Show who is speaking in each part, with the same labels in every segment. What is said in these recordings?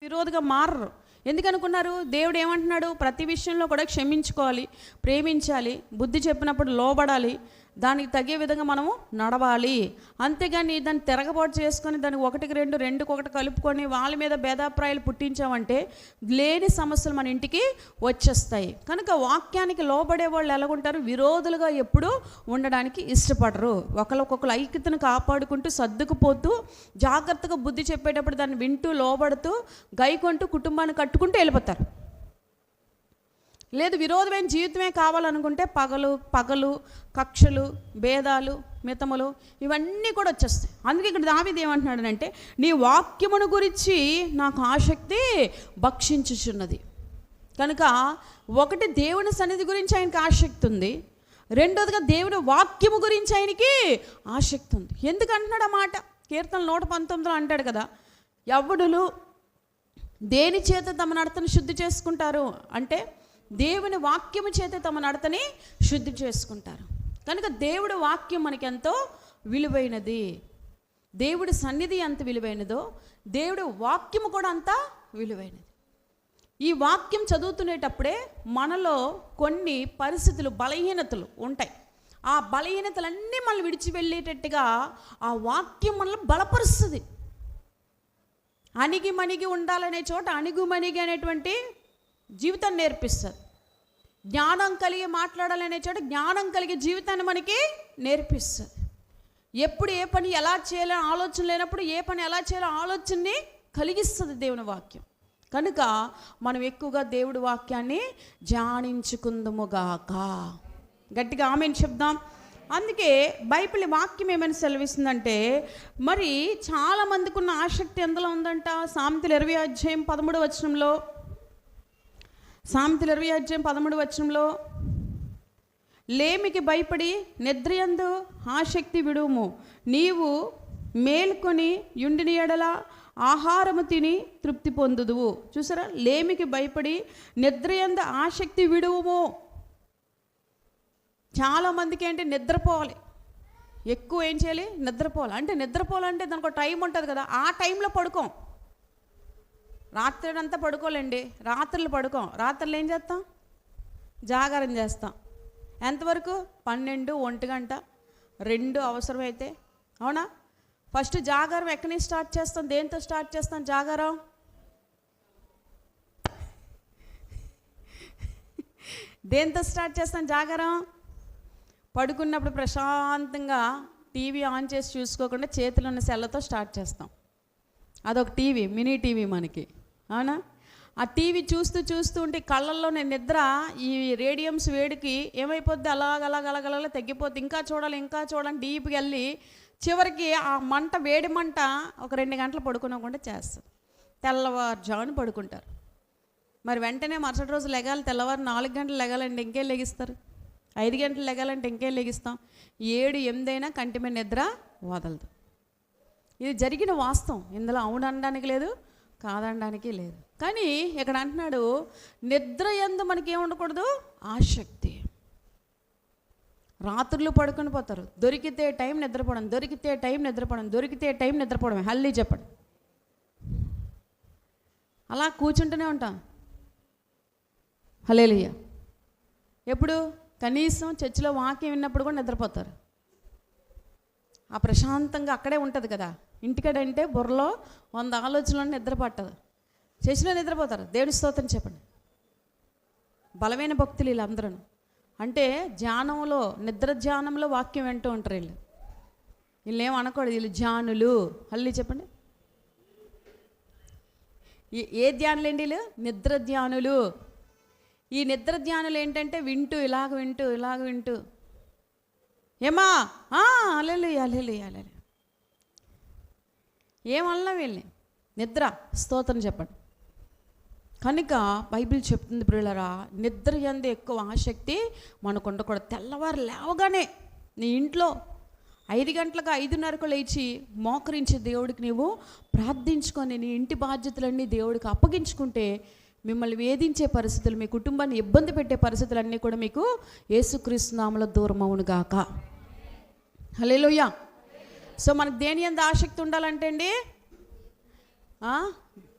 Speaker 1: విరోధిగా మారరు. ఎందుకనుకున్నారు? దేవుడు ఏమంటున్నాడు? ప్రతి విషయంలో కూడా క్షమించుకోవాలి, ప్రేమించాలి, బుద్ధి చెప్పినప్పుడు లోబడాలి, దానికి తగ్గే విధంగా మనము నడవాలి. అంతేగాని దాన్ని తిరగబాటు చేసుకొని దాన్ని ఒకటికి రెండు, రెండుకి ఒకటి కలుపుకొని వాళ్ళ మీద భేదాభిప్రాయాలు పుట్టించామంటే లేని సమస్యలు మన ఇంటికి వచ్చేస్తాయి. కనుక వాక్యానికి లోబడే వాళ్ళు ఎలాగుంటారు? విరోధులుగా ఎప్పుడూ ఉండడానికి ఇష్టపడరు. ఒకరికొకరు ఐక్యతను కాపాడుకుంటూ సర్దుకుపోతూ జాగ్రత్తగా బుద్ధి చెప్పేటప్పుడు దాన్ని వింటూ లోబడుతూ గైకొంటూ కుటుంబాన్ని కట్టుకుంటూ వెళ్ళిపోతారు. లేదు విరోధమైన జీవితమే కావాలనుకుంటే పగలు కక్షలు, భేదాలు, మితములు ఇవన్నీ కూడా వచ్చేస్తాయి. అందుకే ఇక్కడ దావీదు ఏమంటున్నాడనంటే, నీ వాక్యమును గురించి నాకు ఆసక్తి భక్షించుచున్నది. కనుక ఒకటి దేవుని సన్నిధి గురించి ఆయనకి ఆసక్తి ఉంది, రెండోదిగా దేవుని వాక్యము గురించి ఆయనకి ఆసక్తి ఉంది. ఎందుకు అంటున్నాడు ఆ మాట? కీర్తన 119 అంటాడు కదా, యవ్వనులు దేని చేత తమ నడతను శుద్ధి చేసుకుంటారు అంటే దేవుని వాక్యము చేత తమ నడతని శుద్ధి చేసుకుంటారు. కనుక దేవుడి వాక్యం మనకి ఎంతో విలువైనది. దేవుడి సన్నిధి ఎంత విలువైనదో దేవుడి వాక్యము కూడా అంత విలువైనది. ఈ వాక్యం చదువుతునేటప్పుడే మనలో కొన్ని పరిస్థితులు, బలహీనతలు ఉంటాయి. ఆ బలహీనతలన్నీ మనం విడిచి వెళ్ళేటట్టుగా ఆ వాక్యం మనల్ని బలపరుస్తుంది. అణిగి మణిగి ఉండాలనే చోట అణిగుమణిగి అనేటువంటి జీవితాన్ని నేర్పిస్తుంది. జ్ఞానం కలిగి మాట్లాడాలనే చోట జ్ఞానం కలిగే జీవితాన్ని మనకి నేర్పిస్తుంది. ఎప్పుడు ఏ పని ఎలా చేయాలో ఆలోచన లేనప్పుడు ఏ పని ఎలా చేయాలో ఆలోచనని కలిగిస్తుంది దేవుని వాక్యం. కనుక మనం ఎక్కువగా దేవుడి వాక్యాన్ని ధ్యానించుకుందుముగాక. గట్టిగా ఆమేన్ చెప్దాం. అందుకే బైబిల్ వాక్యం ఏమైనా సెలవిస్తుందంటే, మరి చాలామందికి ఉన్న ఆసక్తి ఎందులో ఉందంట? సామెతలు 20:13 సామెతలు 20:13 లేమికి భయపడి నిద్రయందు ఆసక్తి విడుము, నీవు మేల్కొని యుండిని ఎడల ఆహారము తిని తృప్తి పొందుదువు. చూసారా? లేమికి భయపడి నిద్రయందు ఆసక్తి విడుము. చాలామందికి ఏంటి? నిద్రపోవాలి, ఎక్కువ ఏం చేయాలి? నిద్రపోవాలి. అంటే నిద్రపోవాలంటే దానికి ఒక టైం ఉంటుంది కదా, ఆ టైంలో పడుకోం. రాత్రి అంతా పడుకోలేండి, రాత్రులు పడుకోం. రాత్రులు ఏం చేస్తాం? జాగారం చేస్తాం. ఎంతవరకు? 12, 1 గంట, 2 అవసరమైతే. అవునా? ఫస్ట్ జాగారం ఎక్కడి నుంచి స్టార్ట్ చేస్తాం? దేంతో స్టార్ట్ చేస్తాం జాగారం? దేంతో స్టార్ట్ చేస్తాం జాగారం? పడుకున్నప్పుడు ప్రశాంతంగా టీవీ ఆన్ చేసి చూసుకోకుండా చేతిలో ఉన్న సెల్లతో స్టార్ట్ చేస్తాం. అదొక టీవీ, మినీ టీవీ మనకి. అవునా? ఆ టీవీ చూస్తూ ఉంటే కళ్ళల్లోనే నిద్ర ఈ రేడియంస్ వేడికి ఏమైపోద్ది? అలాగ తగ్గిపోద్ది. ఇంకా చూడాలి డీప్కి వెళ్ళి చివరికి ఆ మంట, వేడి మంట ఒక 2 గంటలు పడుకోకుండా చేస్తుంది. తెల్లవారుజామున పడుకుంటారు. మరి వెంటనే మరుసటి రోజు లెగాలి, తెల్లవారు 4 గంటలు లెగాలంటే ఇంకేం లెగిస్తారు? 5 గంటలు లెగాలంటే ఇంకేం లెగిస్తాం? 7, 8 అయినా కంటి మీద నిద్ర వదలదు. ఇది జరిగిన వాస్తవం. ఇందులో అవును అనడానికి లేదు, కాదనడానికి లేదు. కానీ ఇక్కడ అంటున్నాడు, నిద్ర యందు మనకి ఏముండకూడదు? ఆసక్తి. రాత్రులు పడుకొని పోతారు. దొరికితే టైం నిద్రపోవడం, దొరికితే టైం నిద్రపోవడం. హల్లీ చెప్పండి. అలా కూర్చుంటూనే ఉంటాం. హల్లెలూయా. ఎప్పుడు? కనీసం చర్చిలో వాక్యం విన్నప్పుడు కూడా నిద్రపోతారు. ఆ ప్రశాంతంగా అక్కడే ఉంటుంది కదా. ఇంటికాడంటే బుర్రలో 100 ఆలోచనలు నిద్ర పట్టదు. చర్చిలో నిద్రపోతారు. దేవుని స్తోత్రం చెప్పండి. బలమైన భక్తులు వీళ్ళందరూ. అంటే ధ్యానంలో, నిద్ర ధ్యానంలో వాక్యం వింటూ ఉంటారు. వీళ్ళు ఏం అనకూడదు, వీళ్ళు ధ్యానులు. హల్లీ చెప్పండి. ఏ ధ్యానులు ఏంటి? వీళ్ళు నిద్ర ధ్యానులు. ఈ నిద్ర ధ్యానులు ఏంటంటే ఇలాగ వింటూ ఏమా హల్లెలూయా ఏమన్నా వీళ్ళని నిద్ర. స్తోత్రం చెప్పండి. కనుక బైబిల్ చెప్తుంది ప్రియులారా, నిద్ర యందు ఎక్కువ ఆసక్తి మనకు ఉండకూడదు. తెల్లవారు లేవగానే నీ ఇంట్లో 5 గంటలకు 5:30కు లేచి మోకరించి దేవుడికి నీవు ప్రార్థించుకొని నీ ఇంటి బాధ్యతలన్నీ దేవుడికి అప్పగించుకుంటే మిమ్మల్ని వేధించే పరిస్థితులు, మీ కుటుంబాన్ని ఇబ్బంది పెట్టే పరిస్థితులన్నీ కూడా మీకు యేసుక్రీస్తు నామములో దూరం అవును గాక. హల్లెలూయా. సో మనకు దేని యందు ఆసక్తి ఉండాలంటే అండి,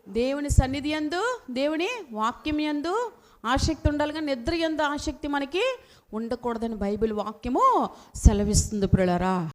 Speaker 1: దేవుని సన్నిధి యందు, దేవుని వాక్యం యందు ఆసక్తి ఉండాలి, కానీ నిద్ర యందు ఆసక్తి మనకి ఉండకూడదని బైబిల్ వాక్యము సెలవిస్తుంది ప్రియులారా.